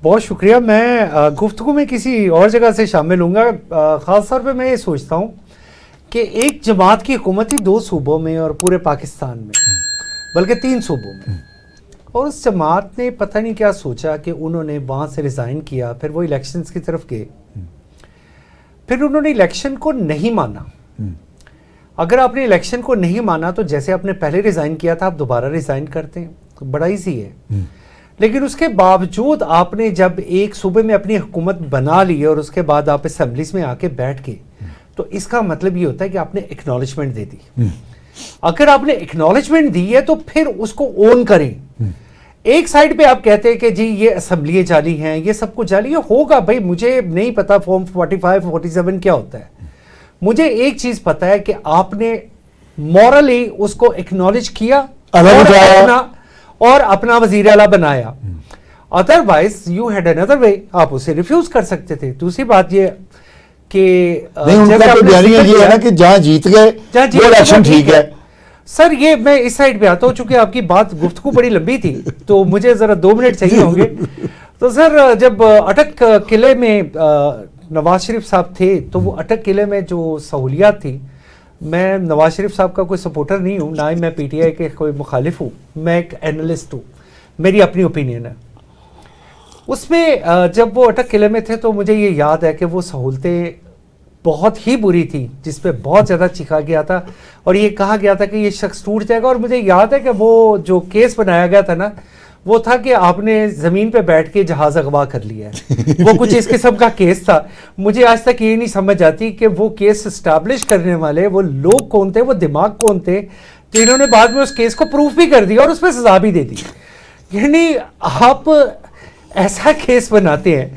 بہت شکریہ. میں گفتگو میں کسی اور جگہ سے شامل ہوں گا. خاص طور پہ میں یہ سوچتا ہوں کہ ایک جماعت کی حکومت تھی 2 صوبوں میں اور پورے پاکستان میں, بلکہ 3 صوبوں میں, اور اس جماعت نے پتہ نہیں کیا سوچا کہ انہوں نے وہاں سے ریزائن کیا, پھر وہ الیکشنز کی طرف گئے, پھر انہوں نے الیکشن کو نہیں مانا. اگر آپ نے الیکشن کو نہیں مانا تو جیسے آپ نے پہلے ریزائن کیا تھا آپ دوبارہ ریزائن کرتے ہیں, تو بڑا ایزی ہے. لیکن اس کے باوجود آپ نے جب ایک صوبے میں اپنی حکومت بنا لی اور اس کے بعد آپ اسمبلیز میں آ کے بیٹھ گئے, تو اس کا مطلب یہ ہوتا ہے کہ آپ نے ایکنالجمنٹ دے دی. اگر آپ نے ایکنالجمنٹ دی ہے تو پھر اس کو اون کریں. ایک سائڈ پہ آپ کہتے ہیں کہ جی یہ اسمبلیاں جعلی ہیں, یہ سب کچھ جعلی ہوگا. بھائی مجھے نہیں پتا فارم 45 47 کیا ہوتا ہے. مجھے ایک چیز پتا ہے کہ آپ نے مورلی اس کو ایکنالج کیا اور اپنا وزیر اعلیٰ بنایا. ادروائز یو ہیڈ انادر وے, آپ اسے ریفیوز کر سکتے تھے. دوسری بات یہ کہ جہاں جیت گئے وہ الیکشن ٹھیک ہے. سر یہ میں اس سائڈ پہ آتا ہوں, چونکہ آپ کی بات گفتگو بڑی لمبی تھی تو مجھے ذرا 2 منٹ چاہیے ہوں گے. تو سر جب اٹک قلعے میں نواز شریف صاحب تھے تو وہ اٹک قلعے میں جو سہولیات تھی, میں نواز شریف صاحب کا کوئی سپورٹر نہیں ہوں, نہ ہی میں پی ٹی آئی کے کوئی مخالف ہوں, میں ایک اینالسٹ ہوں, میری اپنی اوپینین ہے. اس میں جب وہ اٹک قلعے میں تھے تو مجھے یہ یاد ہے کہ وہ سہولتیں بہت ہی بری تھی, جس پہ بہت زیادہ چیخا گیا تھا اور یہ کہا گیا تھا کہ یہ شخص ٹوٹ جائے گا. اور مجھے یاد ہے کہ وہ جو کیس بنایا گیا تھا نا, وہ تھا کہ آپ نے زمین پہ بیٹھ کے جہاز اغوا کر لیا ہے. وہ کچھ اس قسم کا کیس تھا. مجھے آج تک یہ نہیں سمجھ آتی کہ وہ کیس اسٹیبلش کرنے والے وہ لوگ کون تھے, وہ دماغ کون تھے, کہ انہوں نے بعد میں اس کیس کو پروف بھی کر دیا اور اس پہ سزا بھی دے دی. یعنی آپ ایسا کیس بناتے ہیں